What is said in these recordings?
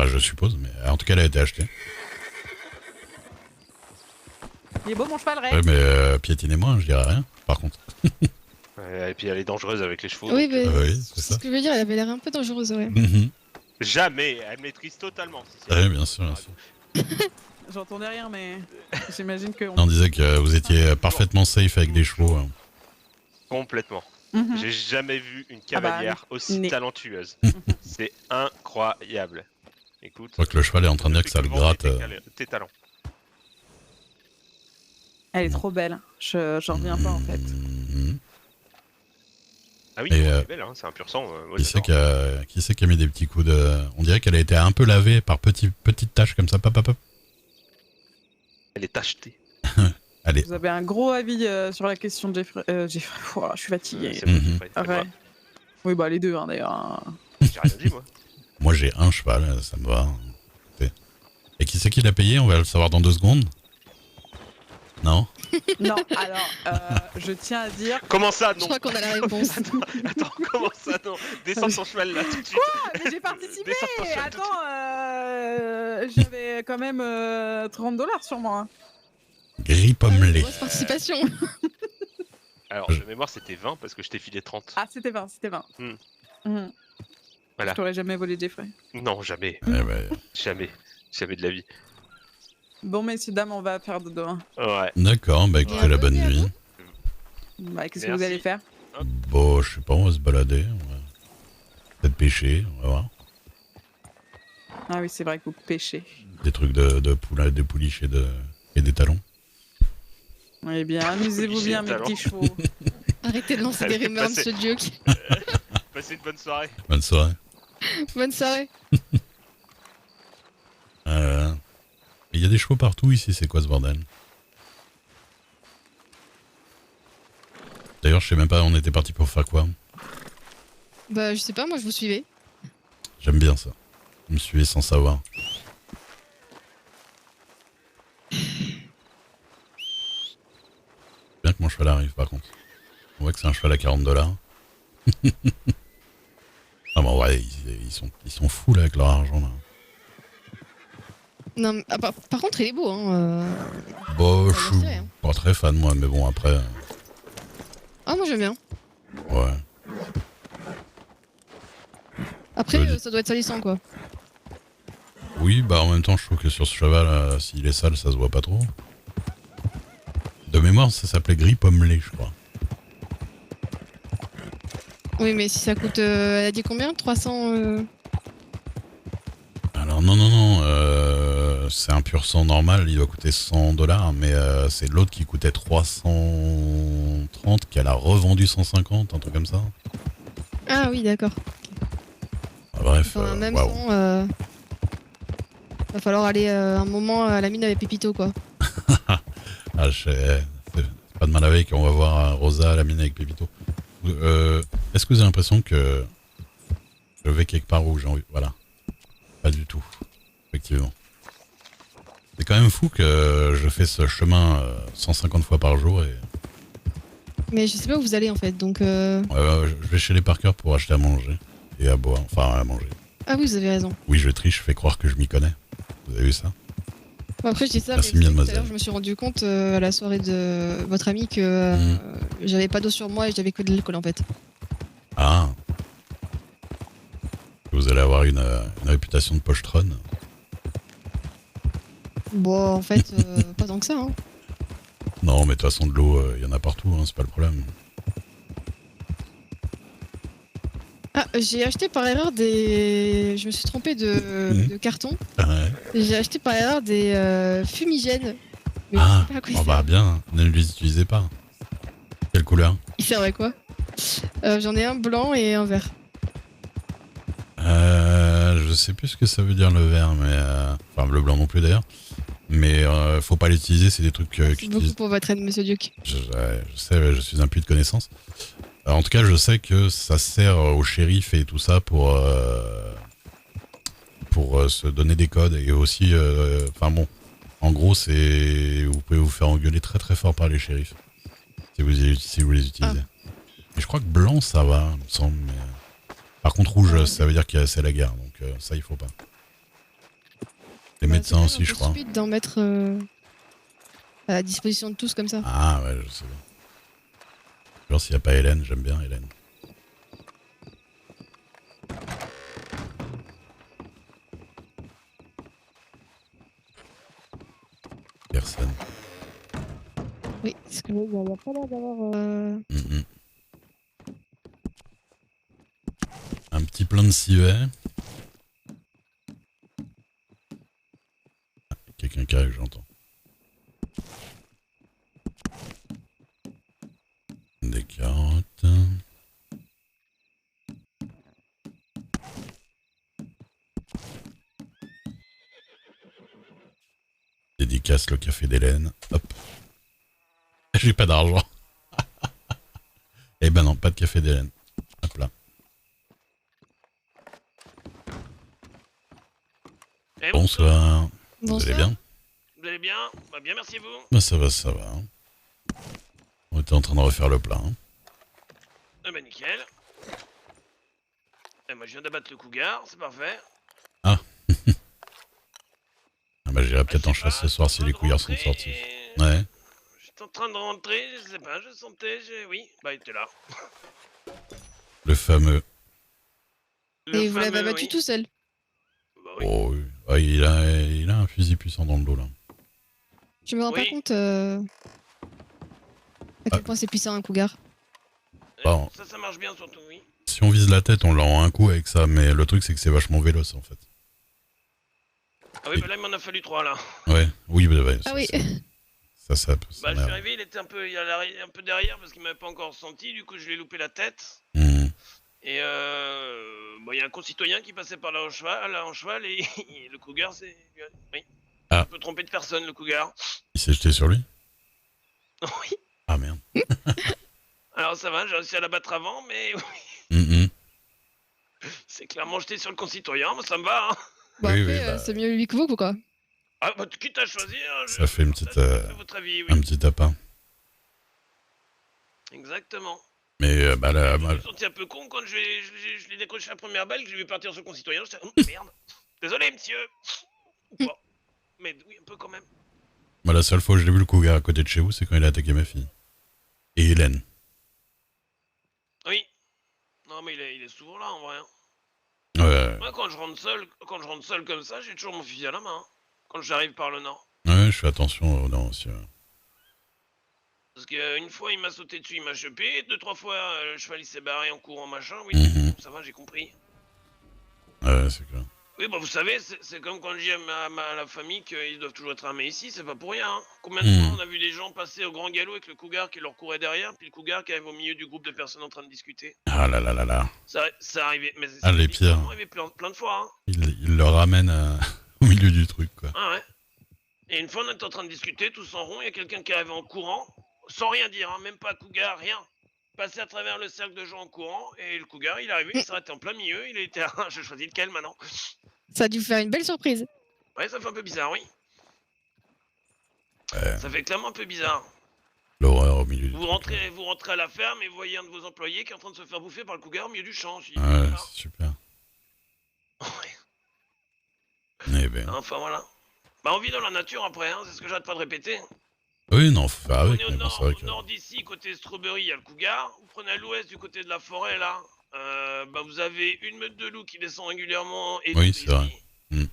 je suppose, mais en tout cas, elle a été achetée. Il est beau mon cheval, Ray. Ouais, mais piétinez-moi, je dirais rien, par contre. Et puis elle est dangereuse avec les chevaux. Oui, donc, mais oui, c'est c'est ça. ce que je veux dire, elle avait l'air un peu dangereuse, ouais. Jamais, elle maîtrise totalement. Oui, bien sûr, bien sûr. J'entendais rien, mais j'imagine que... On disait que vous étiez parfaitement safe avec des chevaux. Hein. Complètement. Mhm. J'ai jamais vu une Ah bah, cavalière aussi né. talentueuse. C'est incroyable. Écoute. Je crois que le cheval est en train de dire que ça le gratte. Tes talents. Elle est trop belle. J'en reviens pas, en fait. Ah oui, Et, elle est belle, hein, c'est un pur sang. Qui c'est qui a mis des petits coups de... On dirait qu'elle a été un peu lavée par petites taches comme ça, pop, pop, pop. Elle est tachetée. Allez. Vous avez un gros avis sur la question de Jeffrey. Ouah, je suis fatigué. C'est moi qui ferai. Ah ouais. Oui, bah les deux, hein, d'ailleurs. Hein. J'ai rien dit, moi. Moi, j'ai un cheval, ça me va. Et qui c'est qui l'a payé? On va le savoir dans 2 secondes. Non? Non, alors, je tiens à dire... Comment ça, Je non? crois qu'on a la réponse. Attends, comment ça, non? Descends son cheval, là, tout de suite. Quoi? Mais j'ai participé. Descends ton cheval tout de Attends, j'avais quand même $30 sur moi. Gris pommelé. Grosse participation. Alors, de mémoire, c'était 20 parce que je t'ai filé 30. Ah, c'était 20, c'était 20. Voilà. Je t'aurais jamais volé Jeffrey. Non, jamais. Eh ben, Jamais. Jamais de la vie. Bon, messieurs, dames, on va faire dodo. Hein. Ouais. d'accord, bah écoutez, la bonne Bonne nuit à nuit. Bah, qu'est-ce que Merci. vous allez faire? Bon, je sais pas, on va se balader. On va peut-être pêcher, on va voir. Ah oui, c'est vrai que vous pêchez. Des trucs de pouliches et des talons. Eh bien, amusez-vous bien, mes talent. petits chevaux. Arrêtez de lancer des Allez, rumeurs, passez. monsieur Duke. Passez une bonne soirée. Bonne soirée. Bonne soirée. Il y a des chevaux partout ici, c'est quoi ce bordel? D'ailleurs, je sais même pas, on était parti pour faire quoi? Bah, je sais pas, moi je vous suivais. J'aime bien ça. Vous me suivez sans savoir. Bien que mon cheval arrive par contre. On voit que c'est un cheval à $40. Ah bon ouais, ils sont fous là avec leur argent là. Non, mais, par contre, il est beau, hein. Bon, Ça je va suis tirer, hein. pas très fan moi, mais bon après, Ah, moi j'aime bien. ouais. Après, Je dis- ça doit être salissant, quoi. Oui, bah en même temps, je trouve que sur ce cheval, s'il est sale, ça se voit pas trop. De mémoire, ça s'appelait gris pommelé, je crois. Oui, mais si ça coûte. Elle a dit combien? 300 Alors non, c'est un pur sang normal, il doit coûter $100, mais c'est l'autre qui coûtait 330, qu'elle a revendu 150, un truc comme ça. Ah oui, d'accord. Ah, bref, Enfin, même waouh. sans. Va falloir aller un moment à la mine avec Pépito, quoi. Ah, c'est pas de mal avec, on va voir Rosa à la mine avec Pépito. Est-ce que vous avez l'impression que je vais quelque part où j'ai envie... Voilà. Pas du tout. Effectivement. C'est quand même fou que je fais ce chemin 150 fois par jour et... Mais je sais pas où vous allez en fait, donc. je vais chez les Parker pour acheter à manger et à boire. Enfin, à manger. Ah oui, vous avez raison. Oui, je triche, je fais croire que je m'y connais. Vous avez vu ça? Bon, après, je dis ça, Merci, mais vous savez, tout à mademoiselle. l'heure, je me suis rendu compte à la soirée de votre ami que j'avais pas d'eau sur moi et j'avais que de l'alcool en fait. Ah. Vous allez avoir une réputation de pochetronne. Bon, en fait, pas tant que ça, hein. Non, mais de toute façon, de l'eau, il y en a partout, hein, c'est pas le problème. Ah, j'ai acheté par erreur des. Je me suis trompé de carton. Ouais. J'ai acheté par erreur des fumigènes. Mais Ah, je sais pas à quoi oh ils bah servent. bien, ne les utilisez pas. Quelle couleur? Ils servent à quoi? J'en ai un blanc et un vert. Je sais plus ce que ça veut dire le vert, mais enfin le blanc non plus d'ailleurs. Mais faut pas l'utiliser, c'est des trucs qui Merci beaucoup utilisent. pour votre aide, monsieur Duke. Je sais, je suis un puits de connaissances. En tout cas, je sais que ça sert au shérif et tout ça pour se donner des codes et aussi, enfin bon, en gros, c'est vous pouvez vous faire engueuler très très fort par les shérifs si vous les utilisez. Mais je crois que blanc ça va, il me semble. Mais, par contre rouge, ça veut dire que c'est la guerre, donc ça il faut pas. Les Bah, médecins c'est aussi, je un peu crois. stupide d'en mettre à la disposition de tous comme ça. Ah ouais, je sais bien. Genre s'il n'y a pas Hélène, j'aime bien Hélène. Personne. Oui, parce que il n'y a pas l'air d'avoir. Mhm. Un petit plein de civet. Quelqu'un qui arrive, j'entends. Des carottes. Dédicace le café d'Hélène. Hop. J'ai pas d'argent. Eh ben non, pas de café d'Hélène. Hop là. Eh, Bonsoir. Vous Bonsoir. allez bien? Vous allez bien? Bah bien, merci et vous. Bah ça va, ça va. On était en train de refaire le plat. Hein. Ah bah nickel. Et moi je viens d'abattre le cougar, c'est parfait. Ah bah j'irai peut-être Je en sais chasse pas, ce soir si j'étais en les train de couillards sont rentrer sortis. et- Ouais. J'étais en train de rentrer, je sais pas, je sentais, oui, bah il était là. Le fameux. Le Et vous l'avez fameux, abattu oui. tout seul. Bah oui. Oh oui. Ouais, il a un fusil puissant dans le dos là. Je me rends pas Oui. compte à quel point c'est puissant un cougar. Bon. Ça marche bien surtout, oui. Si on vise la tête, on leur rend un coup avec ça, mais le truc c'est que c'est vachement véloce en fait. Ah oui, bah là il m'en a fallu 3 là. Ouais, oui, bah ouais. Ah oui. Ça Bah je suis merde. arrivé, il était un peu, un peu derrière parce qu'il m'avait pas encore senti, du coup je lui ai loupé la tête. Mhm. Et bon, il y a un concitoyen qui passait par là en cheval et le cougar c'est... Oui. Ah. On peut tromper de personne le cougar. Il s'est jeté sur lui? Oui. Ah merde. Alors ça va, j'ai réussi à l'abattre avant, mais Mhm. c'est clairement jeté sur le concitoyen, moi ça me va. Hein. Bah Oui, après, oui, bah. c'est mieux lui que vous, quoi. Ah bah quitte à choisir, Ça fait une petite, votre avis, oui. un petit tapin. Exactement. Mais bah là, Je me bah, suis senti un peu con quand je l'ai décroché la première balle, que j'ai vu partir sur le concitoyen, j'étais merde. Désolé monsieur. Ou pas. Mais oui, un peu quand même. bah, la seule fois où j'ai vu le cougar à côté de chez vous, c'est quand il a attaqué ma fille. Et Hélène. Oui. Non mais il est souvent là en vrai. Hein. Ouais, Moi quand je rentre seul comme ça, j'ai toujours mon fusil à la main. Hein. Quand j'arrive par le nord. ouais, je fais attention aux dents aussi. Ouais. Parce qu'une fois il m'a sauté dessus, il m'a chopé, 2-3 fois le cheval il s'est barré en courant machin, oui. Mhm. Ça va, j'ai compris. Ouais, c'est clair. Oui, bah vous savez, c'est comme quand je dis à la famille qu'ils doivent toujours être armés ici, c'est pas pour rien. Hein. Combien de fois on a vu des gens passer au grand galop avec le cougar qui leur courait derrière, puis le cougar qui arrive au milieu du groupe de personnes en train de discuter. Ah là là là là. Ça arrivait, mais Ah, les littéralement pires. arrivé plein de fois. Hein. Il le ramène au milieu du truc, quoi. Ah ouais. Et une fois on était en train de discuter, tous en rond, il y a quelqu'un qui arrive en courant, sans rien dire, hein, même pas cougar, rien. Passé à travers le cercle de gens en courant, et le cougar il est arrivé, il s'arrêtait en plein milieu, il était je choisis lequel maintenant. Ça a dû faire une belle surprise. Ouais, ça fait un peu bizarre, oui. Ouais, Ça fait clairement un peu bizarre. l'horreur au milieu du Vous truc. rentrez à la ferme et vous voyez un de vos employés qui est en train de se faire bouffer par le cougar au milieu du champ. Ouais, c'est super. Eh ben. Enfin voilà. Bah on vit dans la nature après, hein, c'est ce que j'arrête pas de répéter. Oui, non, faut faire On avec, est au mais bon, c'est nord, vrai que. d'ici, côté Strawberry, il y a le cougar. Vous prenez à l'ouest du côté de la forêt là. Bah vous avez une meute de loups qui descend régulièrement et Oui, tout c'est vrai. ici. Mm.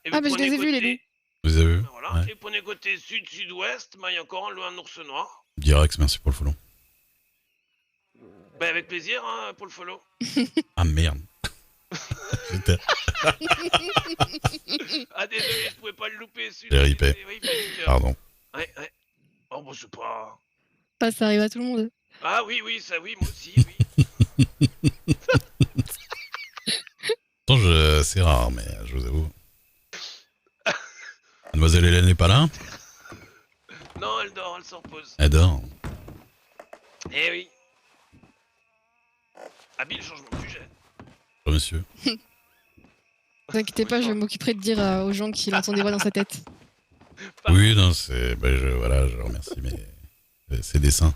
Et Ah, mais je les ai vus, les loups. Vous avez vu? Bah, voilà. Ouais. Et vous prenez côté sud-sud-ouest, bah il y a encore un ours noir. Direx, merci pour le follow. Bah avec plaisir hein, pour le follow. Ah merde. J'étais- Ah désolé, je pouvais pas le louper celui J'ai ripé. Oui, paniqueur. Pardon. Ouais. Oh bah c'est pas... Ah, ça arrive à tout le monde. Ah oui, ça oui, moi aussi, oui. Pourtant, c'est rare, mais je vous avoue. Mademoiselle Hélène n'est pas là? Non, elle dort, elle se repose. Elle dort. Eh oui. Habile changement de sujet. Bonjour, monsieur. Ne vous inquiétez pas, je m'occuperai de dire aux gens qu'il entend des voix dans sa tête. Oui, non, c'est. Ben, voilà, je remercie, mais. C'est des saints.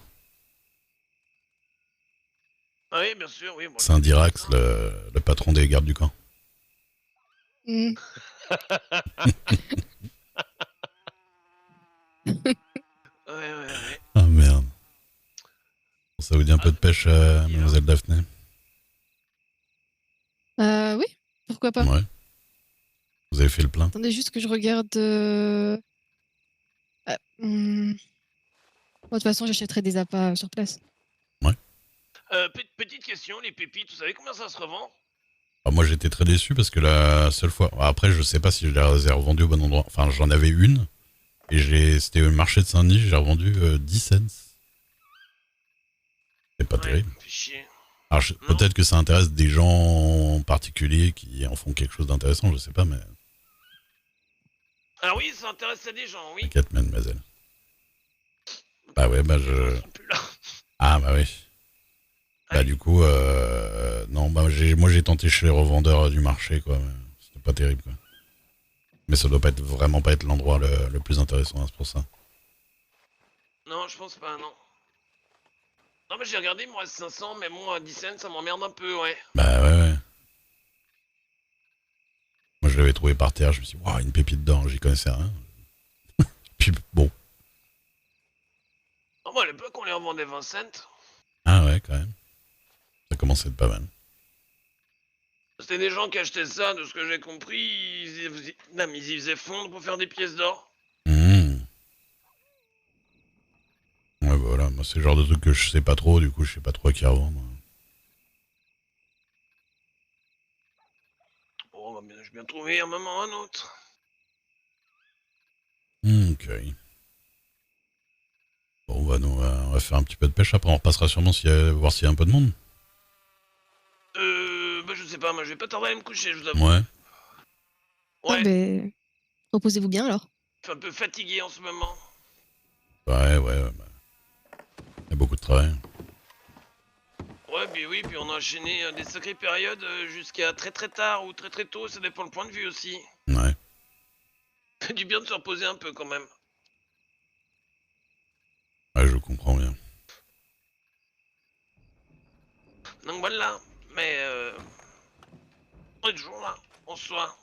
Ah oui, bien sûr, oui. Bon, Saint Dirax, le patron des gardes du camp. Hmm. Ouais. Ah merde. Ça vous dit un peu de pêche, mademoiselle Daphné? Oui, pourquoi pas. Ouais. Vous avez fait le plein? Attendez juste que je regarde. Bon, de toute façon, j'achèterai des appâts sur place. Petite question, les pépites, vous savez combien ça se revend? Alors moi j'étais très déçu parce que la seule fois... Après je sais pas si je l'ai revendu au bon endroit. Enfin j'en avais une. Et c'était le marché de Saint-Denis, j'ai revendu 10 cents. C'est pas terrible. Fait chier. Alors peut-être que ça intéresse des gens particuliers qui en font quelque chose d'intéressant, je sais pas, mais... Ah oui, ça intéressait des gens, oui. T'inquiète, mademoiselle. Bah ouais, bah je... Ils sont plus là. Ah bah oui. Bah du coup, non, bah moi j'ai tenté chez les revendeurs du marché, quoi. Mais c'était pas terrible, quoi. Mais ça doit pas être, vraiment pas être l'endroit le plus intéressant, hein, c'est pour ça. Non, je pense pas, non. Non, mais j'ai regardé, il me reste 500, mais bon, à 10 cents, ça m'emmerde un peu, ouais. Bah ouais. Moi je l'avais trouvé par terre, je me suis dit, waouh, une pépite d'or, j'y connaissais rien. Puis bon. Non, moi, à l'époque, on les revendait 20 cents. Ah ouais, quand même. Ça commençait à être pas mal. C'était des gens qui achetaient ça, de ce que j'ai compris. Non, mais ils y faisaient fondre pour faire des pièces d'or. Mmh. Ouais, bah voilà, moi c'est le genre de truc que je sais pas trop, du coup je sais pas trop à qui revendre. Bon, bah, je vais bien trouver un moment ou un autre. Ok. Bon, bah nous on va faire un petit peu de pêche, après on repassera sûrement voir s'il y a un peu de monde. Bah, je sais pas, moi, je vais pas tarder à me coucher, je vous avoue. Ouais. Ah, Ouais, ben, reposez-vous bien alors. je suis un peu fatigué en ce moment. Ouais, bah. Il y a beaucoup de travail. Ouais, puis on a enchaîné des sacrées périodes jusqu'à très très tard ou très très tôt, ça dépend le point de vue aussi. Ouais. C'est du bien de se reposer un peu quand même. Ouais, je comprends bien. Donc voilà, mais on est toujours là, en soi.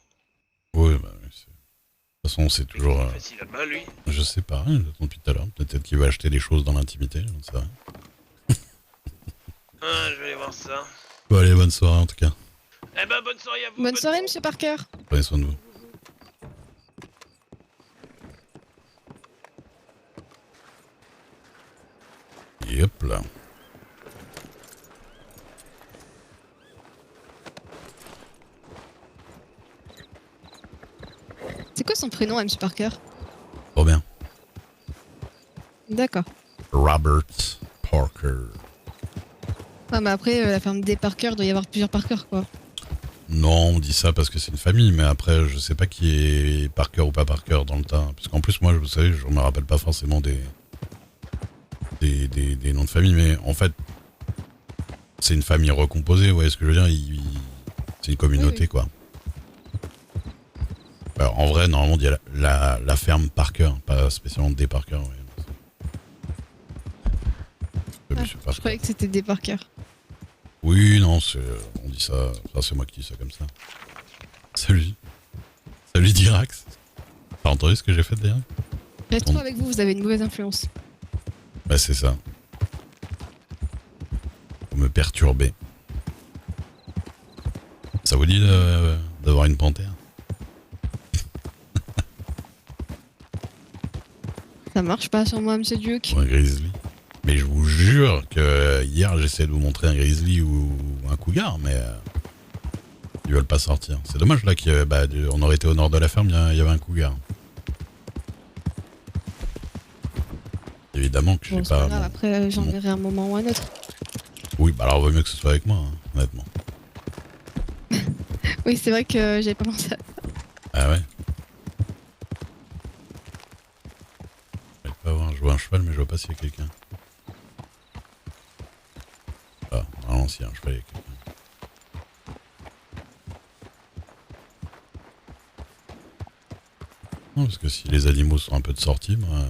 Oui, bah oui. De toute façon, c'est toujours... Il est facile là-bas, lui. Je sais pas, j'attends depuis tout à l'heure. Peut-être qu'il va acheter des choses dans l'intimité, j'en sais rien. Ah, je vais aller voir ça. Bon, allez, bonne soirée en tout cas. Eh ben, bonne soirée à vous. Bonne soirée, monsieur Parker. Prenez soin de vous. Et hop là. C'est quoi son prénom, monsieur Parker? Trop bien. D'accord. Robert Parker. Ah, mais après, la ferme des Parker, doit y avoir plusieurs Parker, quoi. Non, on dit ça parce que c'est une famille, mais après, je sais pas qui est Parker ou pas Parker dans le tas. Parce qu'en plus, moi, vous savez, je me rappelle pas forcément des noms de famille, mais en fait, c'est une famille recomposée, ouais, ce que je veux dire, c'est une communauté, Oui. quoi. Alors, en vrai, normalement, il y a la ferme Parker, pas spécialement des Parker, ouais. Ah, Monsieur je Parker. croyais que c'était des Parker. Oui, non, on dit ça, enfin, c'est moi qui dis ça comme ça. Salut Dirax. T'as entendu ce que j'ai fait d'ailleurs? Reste trop avec vous, vous avez une mauvaise influence. Bah c'est ça. Faut me perturber. Ça vous dit d'avoir une panthère? Ça marche pas sur moi, monsieur Duke. Ou un grizzly? Mais je vous jure que hier j'essayais de vous montrer un grizzly ou un cougar, mais ils veulent pas sortir. C'est dommage là qu'on aurait été au nord de la ferme, il y avait un cougar. Évidemment que je Bon, sais c'est pas pas. grave, Bon. après, j'en verrai un moment ou un autre. Oui, bah alors vaut mieux que ce soit avec moi, hein, honnêtement. Oui, c'est vrai que j'avais pas pensé à... Ah ouais. Je vais pas avoir joué un cheval, mais je vois pas s'il y a quelqu'un. Ah, normalement s'il y a un cheval, il y a quelqu'un. Non, parce que si les animaux sont un peu de sortie, moi,